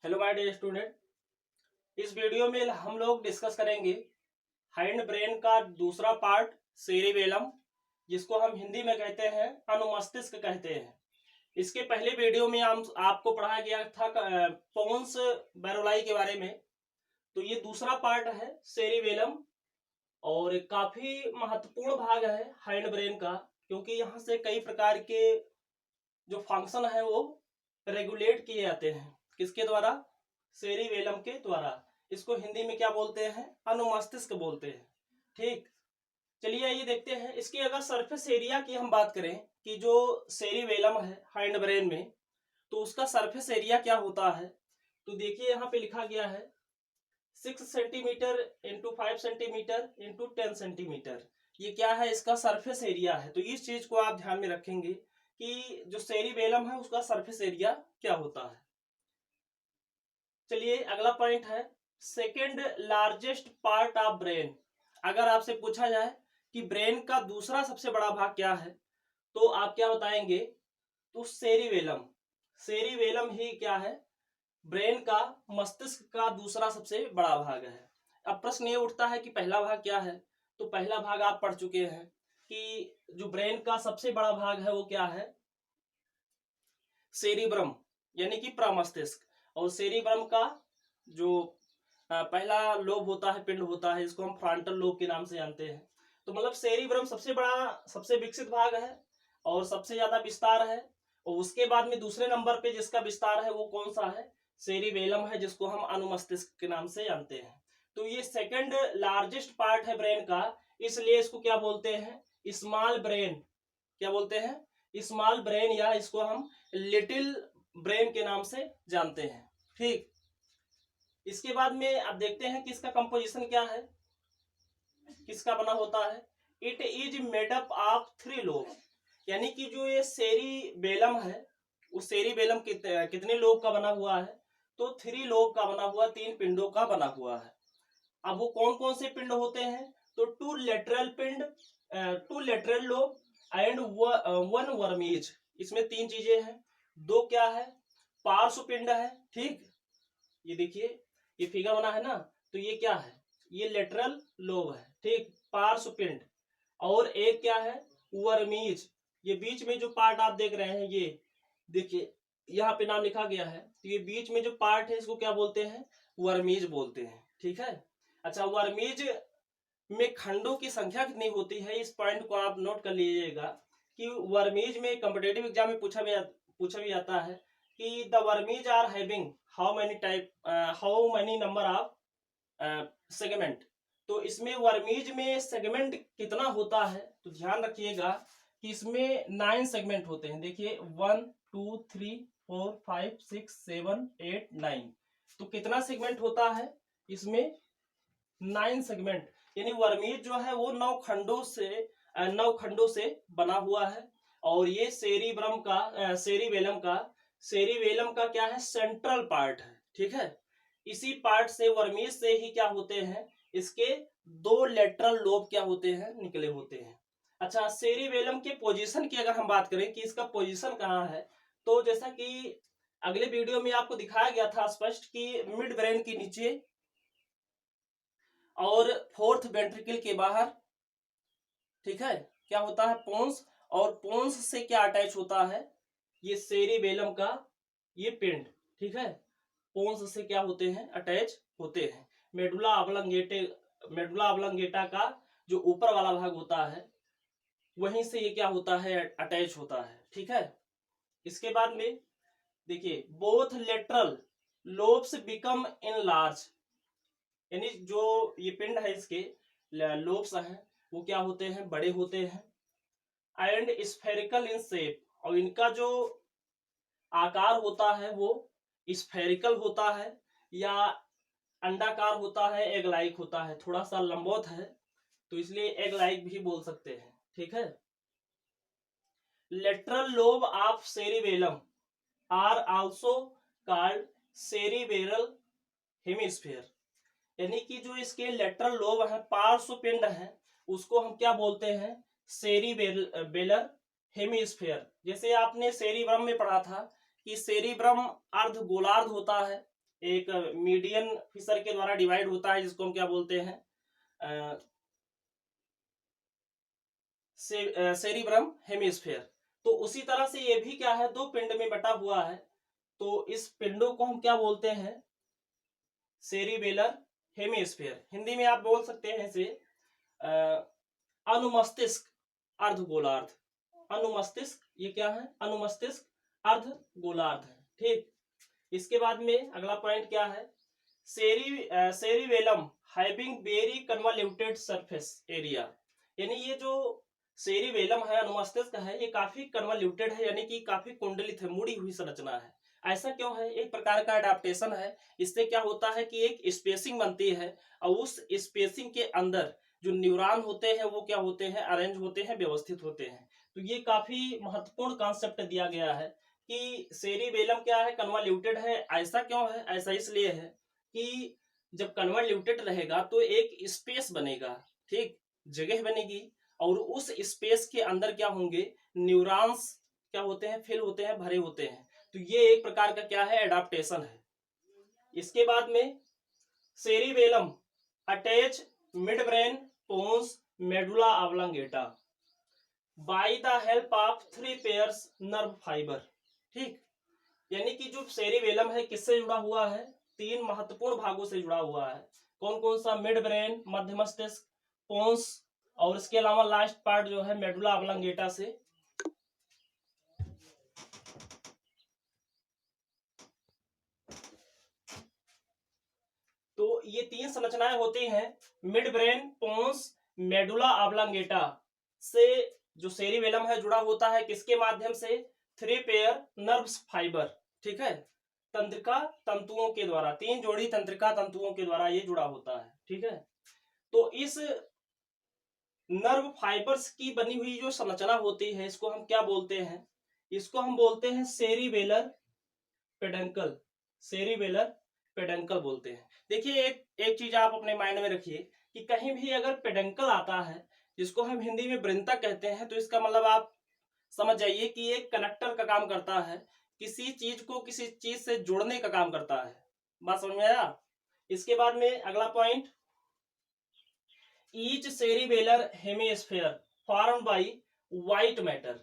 Hello my dear student, इस video में हम लोग डिस्कस करेंगे हाइंड ब्रेन का दूसरा पार्ट सेरिबेलम, जिसको हम हिंदी में कहते हैं अनुमस्तिष्क कहते हैं। इसके पहले वीडियो में हम आपको पढ़ाया गया था पोन्स बैरोलाई के बारे में। तो ये दूसरा पार्ट है सेरिबेलम और काफी महत्वपूर्ण भाग है हाइंड ब्रेन का, क्योंकि यहाँ से कई प्रकार के जो फंक्शन है वो रेगुलेट किए जाते हैं। किसके द्वारा? सेरिबेलम के द्वारा। इसको हिंदी में क्या बोलते हैं? अनुमस्तिष्क बोलते हैं। ठीक, चलिए आइए देखते हैं। इसकी अगर सरफेस एरिया की हम बात करें कि जो सेरिबेलम है हाइंड ब्रेन में, तो उसका सरफेस एरिया क्या होता है, तो देखिए यहाँ पे लिखा गया है 6 centimetre into 5 centimetre into 10 centimetre. ये क्या है? इसका सरफेस एरिया है। तो इस चीज को आप ध्यान में रखेंगे कि जो सेरिबेलम है उसका सरफेस एरिया क्या होता है। चलिए अगला पॉइंट है second largest part of brain. अगर आपसे पूछा जाए कि ब्रेन का दूसरा सबसे बड़ा भाग क्या है, तो आप क्या बताएंगे? तो सेरिबेलम। सेरिबेलम ही क्या है? ब्रेन का, मस्तिष्क का दूसरा सबसे बड़ा भाग है। अब प्रश्न ये उठता है कि पहला भाग क्या है? तो पहला भाग आप पढ़ चुके हैं कि जो ब्रेन का सबसे बड़ा भाग है वो क्या है? सेरिब्रम, यानी कि प्रमस्तिष्क। और सेरिब्रम का जो पहला लोब होता है, पिंड होता है, इसको हम फ्रंटल लोब के नाम से जानते हैं। तो मतलब सेरिब्रम सबसे बड़ा, सबसे विकसित भाग है और सबसे ज्यादा विस्तार है। और उसके बाद में दूसरे नंबर पे जिसका विस्तार है वो कौन सा है? सेरिबेलम है, जिसको हम अनुमस्तिष्क के नाम से जानते हैं। तो ये सेकंड लार्जेस्ट पार्ट है ब्रेन का, इसलिए इसको क्या बोलते हैं? Small brain. क्या बोलते हैं? स्मॉल ब्रेन, या इसको हम लिटिल ब्रेन के नाम से जानते हैं। ठीक, इसके बाद में अब देखते हैं कि इसका कंपोजिशन क्या है, किसका बना होता है। It is made up of 3 lobe, यानी कि जो ये सेरिबेलम है उस सेरिबेलम कितने लोब का बना हुआ है? तो 3 लोब का बना हुआ, 3 पिंडों का बना हुआ है। अब वो कौन कौन से पिंड होते हैं? तो 2 लेटरल पिंड, 2 लेटरल लोब एंड 1 वर्मीज। इसमें 3 चीजें हैं। 2 क्या है? पार्श्व पिंड है। ठीक, ये देखिए ये फिगर बना है ना, तो ये क्या है? ये लेटरल लोब है। ठीक, पार्श्व पिंड। और एक क्या है? वर्मीज। ये बीच में जो पार्ट आप देख रहे हैं, ये देखिए यहाँ पे नाम लिखा गया है, तो ये बीच में जो पार्ट है इसको क्या बोलते हैं? वर्मीज बोलते हैं। ठीक है। अच्छा, वर्मीज में खंडों की संख्या कितनी होती है, इस पॉइंट को आप नोट कर लीजिएगा कि वर्मीज में कॉम्पिटेटिव एग्जाम में पूछा भी जाता है कि the vermes are having how many number of segment. तो इसमें वर्मीज में सेगमेंट कितना होता है, तो ध्यान रखिएगा कि इसमें 9 सेगमेंट होते हैं। देखिए 1 2 3 4 5 6 7 8 9। तो कितना सेगमेंट होता है इसमें? 9 सेगमेंट। यानी वर्मीज जो है वो 9 खंडों से बना हुआ है। और ये सेरिबेलम का क्या है? सेंट्रल पार्ट है। ठीक है, इसी पार्ट से, वर्मीज से ही क्या होते हैं? इसके 2 लेटरल लोब क्या होते हैं? निकले होते हैं। अच्छा, सेरिबेलम के पोजीशन की अगर हम बात करें कि इसका पोजीशन कहाँ है, तो जैसा कि अगले वीडियो में आपको दिखाया गया था स्पष्ट कि मिड ब्रेन के नीचे और 4th वेंट्रिकल के बाहर। ठीक है, क्या होता है? पोन्स। और पोन्स से क्या अटैच होता है? ये सेरिबेलम का ये पिंड। ठीक है, पोन्स से क्या होते हैं? अटैच होते हैं। मेडुला ऑब्लंगेटा का जो ऊपर वाला भाग होता है वहीं से ये क्या होता है? अटैच होता है। ठीक है, इसके बाद में देखिए both lateral lobes become enlarge, यानी जो ये पिंड है इसके लोब्स हैं वो क्या होते हैं? बड़े होते हैं। एंड स्फेरिकल इन शेप, और इनका जो आकार होता है वो स्फेरिकल होता है या अंडाकार होता है, एग लाइक होता है, थोड़ा सा लंबवत है, तो इसलिए एग लाइक भी बोल सकते हैं। ठीक है, lateral lobe of cerebellum are also called cerebral hemisphere, यानी कि जो इसके लेटरल लोब है, पार्श्व पिंड है, उसको हम क्या बोलते हैं? Cerebellar hemisphere. जैसे आपने सेरिब्रम में पढ़ा था कि सेरिब्रम अर्ध गोलार्ध होता है, एक मीडियन फिशर के द्वारा डिवाइड होता है, जिसको हम क्या बोलते हैं, सेरिब्रम हेमिस्फेयर। तो उसी तरह से ये भी क्या है, दो पिंड में बटा हुआ है। तो इस पिंडों को हम क्या बोलते हैं, सेरिबेलर हेमिस्फेयर। हिंदी में आप बोल सकते हैं इसे अनुमस्तिष्क अर्धगोलार्ध। अनुमस्तिष्क ये क्या है, अनुमस्तिष्क अर्धगोलार्ध है, ठीक। इसके बाद में अगला पॉइंट क्या है, cerebellum having very कन्वॉल्यूटेड surface area. यानी ये जो सेरिबेलम है, अनुमस्तिष्क है, ये काफी कन्वॉल्यूटेड है, यानी कि काफी कुंडलित है, मुड़ी हुई संरचना है। ऐसा क्यों है, एक प्रकार का एडाप्टेशन है। इससे क्या होता है कि एक स्पेसिंग बनती है, और उस स्पेसिंग के अंदर जो न्यूरॉन होते हैं वो क्या होते हैं, अरेंज होते हैं, व्यवस्थित होते हैं। तो ये काफी महत्वपूर्ण कॉन्सेप्ट दिया गया है कि सेरिबेलम क्या है, कन्वॉल्यूटेड है। ऐसा क्यों है, ऐसा इसलिए है कि जब कन्वॉल्यूटेड रहेगा तो एक स्पेस बनेगा, ठीक, जगह बनेगी, और उस स्पेस के अंदर क्या होंगे, न्यूरॉन्स क्या होते हैं, फिल होते हैं, भरे होते हैं। तो ये एक प्रकार का क्या है, एडाप्टेशन है। इसके बाद में cerebellum attach mid brain pons medulla oblongata by the help of 3 pairs nerve fibre, ठीक। यानी कि जो सेरिबेलम है किससे जुड़ा हुआ है, 3 महत्वपूर्ण भागों से जुड़ा हुआ है। कौन कौन सा, मिड ब्रेन, मध्य मस्तिष्क, पोन्स, और इसके अलावा लास्ट पार्ट जो है मेडुला ऑब्लांगेटा से। तो ये 3 संरचनाएं होती हैं, mid brain, pons, medulla oblongata से जो सेरिबेलम है जुड़ा होता है, किसके माध्यम से, 3 पेयर नर्व्स फाइबर, ठीक है, तंत्रिका तंतुओं के द्वारा, 3 जोड़ी तंत्रिका तंतुओं के द्वारा ये जुड़ा होता है, ठीक है। तो इस नर्व फाइबर्स की बनी हुई जो संरचना होती है, इसको हम क्या बोलते हैं, इसको हम बोलते हैं सेरिबेलर पेडंकल। सेरिबेलर पेडंकल बोलते हैं। देखिए एक एक चीज आप अपने माइंड में रखिए कि कहीं भी अगर पेडंकल आता है, जिसको हम हिंदी में वृंतक कहते हैं, तो इसका मतलब आप समझ जाइए कि एक कनेक्टर का काम करता है, किसी चीज को किसी चीज से जोड़ने का काम करता है। बात समझ में आया। इसके बाद में अगला point, each cerebellar hemisphere formed by white matter,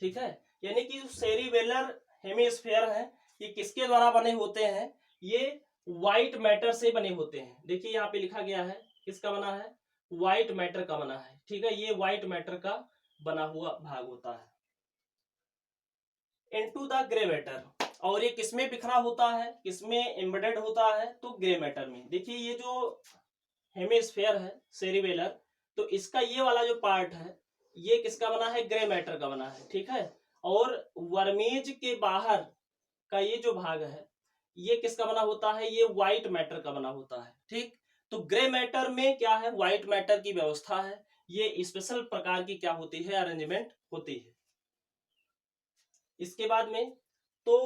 ठीक है। यानी कि जो सेरिबेलर हेमिस्फेयर है, ये किसके द्वारा बने होते हैं, ये व्हाइट मैटर से बने होते हैं। देखिए यहाँ पे लिखा गया है, किसका बना है, व्हाइट मैटर का बना है, ठीक है। ये व्हाइट मैटर का बना हुआ भाग होता है। इनटू द ग्रे मैटर, और ये किसमें बिखरा होता है, किसमें एम्बेडेड होता है, तो ग्रे मैटर में। देखिए ये जो हेमिस्फेयर है सेरिबेलर, तो इसका ये वाला जो पार्ट है, ये किसका बना है, ग्रे मैटर का बना है, ठीक है। और वर्मीज के बाहर का ये जो भाग है, ये किसका बना होता है, ये व्हाइट मैटर का बना होता है, ठीक। तो ग्रे मैटर में क्या है, व्हाइट मैटर की व्यवस्था है। ये स्पेशल प्रकार की क्या होती है, अरेंजमेंट होती है। इसके बाद में तो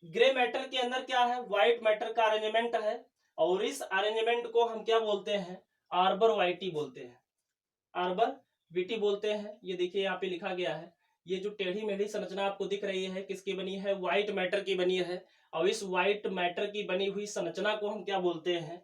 ग्रे मैटर के अंदर क्या है, व्हाइट मैटर का अरेंजमेंट है, और इस अरेंजमेंट को हम क्या बोलते हैं, आर्बर वाइटी बोलते हैं, आर्बर विटी बोलते हैं। ये देखिए यहाँ पे लिखा गया है, ये जो टेढ़ी मेढ़ी संरचना आपको दिख रही है, किसकी बनी है, व्हाइट मैटर की बनी है। और इस व्हाइट मैटर की बनी हुई संरचना को हम क्या बोलते हैं,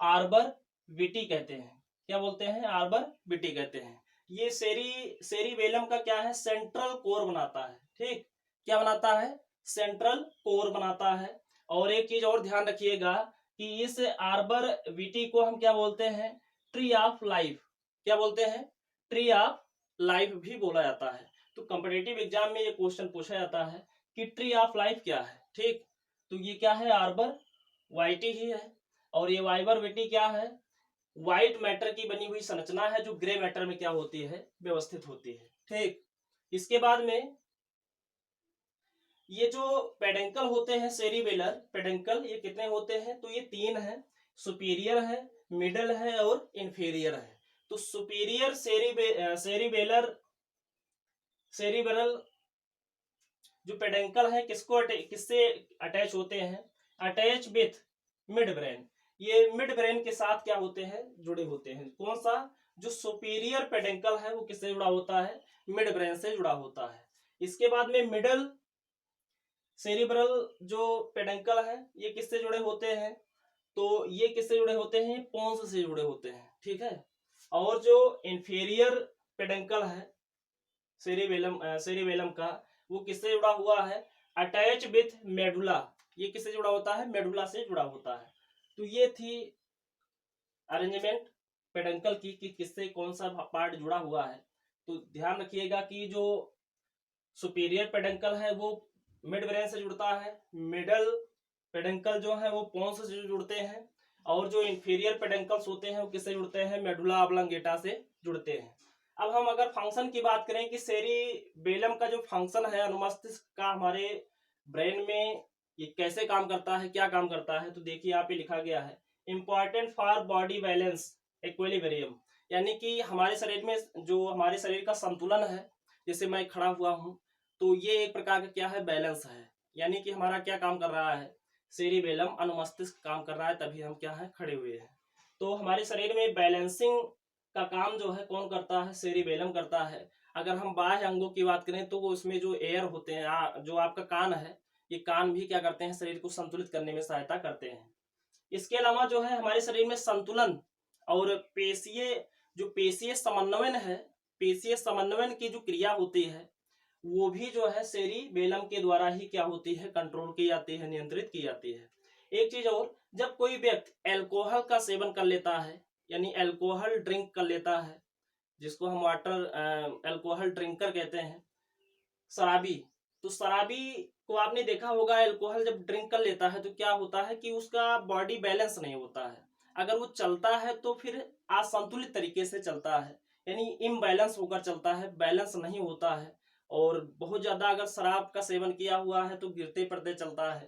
आर्बर विटी कहते हैं। क्या बोलते हैं, आर्बर विटी कहते हैं। ये सेरिबेलम का क्या है, सेंट्रल कोर बनाता है, ठीक। क्या बनाता है, सेंट्रल कोर बनाता है। और एक चीज और ध्यान रखिएगा कि इस आर्बर विटी को हम क्या बोलते हैं, ट्री ऑफ लाइफ। क्या बोलते हैं, ट्री ऑफ लाइफ भी बोला जाता है। तो कॉम्पिटिटिव एग्जाम में ये क्वेश्चन पूछा जाता है कि ट्री ऑफ लाइफ क्या है, ठीक। तो ये क्या है, आर्बर वाइटी ही है। और ये वाइबर विटी क्या है, व्हाइट मैटर की बनी हुई संरचना है, जो ग्रे मैटर में क्या होती है, व्यवस्थित होती है, ठीक। इसके बाद में ये जो पेडेंकल होते हैं, सेरिबेलर पेडेंकल, ये कितने होते हैं, तो ये 3 है, सुपीरियर है, मिडल है, और इंफीरियर है। तो सुपीरियर सेरिबेरल जो पेडेंकल है, किससे अटैच होते हैं, अटैच विथ मिड ब्रेन। ये मिड ब्रेन के साथ क्या होते हैं, जुड़े होते हैं। कौन सा, जो सुपीरियर पेडेंकल है वो किससे जुड़ा होता है, मिड ब्रेन से जुड़ा होता है। इसके बाद में मिडल सेरिब्रल जो पेडंकल है ये किससे जुड़े होते हैं, तो ये किससे जुड़े होते हैं, पोन्स से जुड़े होते हैं, ठीक है। और जो इंफीरियर पेडंकल है सेरिबेलम का, वो किससे जुड़ा हुआ है, अटैच विथ मेडुला, ये किससे जुड़ा होता है, मेडुला से जुड़ा होता है। तो ये थी अरेंजमेंट पेडंकल की कि किससे कौन सा पार्ट जुड़ा हुआ है। तो ध्यान रखिएगा कि जो सुपीरियर पेडंकल है वो मिड ब्रेन से जुड़ता है, मिडल पेडंकल जो है वो पोन्स से जुड़ते हैं, और जो इंफीरियर पेडंकल्स होते हैं वो किससे जुड़ते हैं, मेडुला ऑब्लंगेटा से जुड़ते हैं। अब हम अगर फंक्शन की बात करें कि सेरिबेलम का जो फंक्शन है अनुमस्तिष्क का हमारे ब्रेन में, ये कैसे काम करता है, क्या काम करता है, तो देखिए यहाँ पे लिखा गया है important for body balance equilibrium, यानी कि हमारे शरीर में जो हमारे शरीर का संतुलन है, जैसे मैं खड़ा हुआ हूँ तो ये एक प्रकार का क्या है, बैलेंस है, यानी कि हमारा क्या काम कर रहा है, सेरिबेलम अनुमस्तिष्क काम कर रहा है, तभी हम क्या है, खड़े हुए हैं। तो हमारे शरीर में बैलेंसिंग का काम जो है कौन करता है, सेरिबेलम करता है। अगर हम बाह्य अंगों की बात करें तो उसमें जो एयर होते हैं, जो आपका कान है, ये कान भी क्या करते हैं, शरीर को संतुलित करने में सहायता करते हैं। इसके अलावा जो है हमारे शरीर में संतुलन और पेशीय समन्वयन है, पेशीय समन्वयन की जो क्रिया होती है वो भी जो है सेरिबेलम के द्वारा ही क्या होती है, कंट्रोल की जाती है, नियंत्रित की जाती है। एक चीज और, जब कोई व्यक्ति अल्कोहल का सेवन कर लेता है, यानी अल्कोहल ड्रिंक कर लेता है, जिसको हम वाटर अल्कोहल ड्रिंकर कहते हैं, शराबी, तो शराबी को आपने देखा होगा अल्कोहल जब ड्रिंक कर लेता है तो क्या होता है कि उसका बॉडी बैलेंस नहीं होता है, अगर वो चलता है तो फिर असंतुलित तरीके से चलता है, यानी इम्बैलेंस होकर चलता है, बैलेंस नहीं होता है। और बहुत ज्यादा अगर शराब का सेवन किया हुआ है तो गिरते पड़ते चलता है।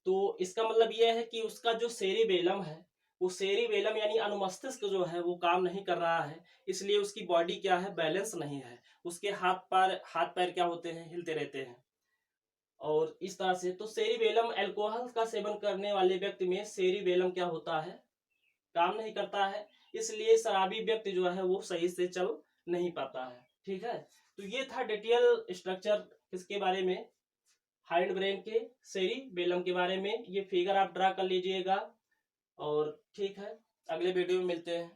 तो इसका मतलब यह है कि उसका जो सेरिबेलम है, वो सेरिबेलम यानी अनुमस्तिष्क जो है वो काम नहीं कर रहा है, इसलिए उसकी बॉडी क्या है, बैलेंस नहीं है, उसके हाथ पैर क्या होते हैं, हिलते रहते हैं। और इस तरह से तो सेरिबेलम, अल्कोहल का सेवन करने वाले व्यक्ति में सेरिबेलम क्या होता है, काम नहीं करता है, इसलिए शराबी व्यक्ति जो है वो सही से चल नहीं पाता है, ठीक है। तो ये था डिटेल स्ट्रक्चर किसके बारे में, हाइंड ब्रेन के सेरिबेलम के बारे में। ये फिगर आप ड्रा कर लीजिएगा, और ठीक है, अगले वीडियो में मिलते हैं।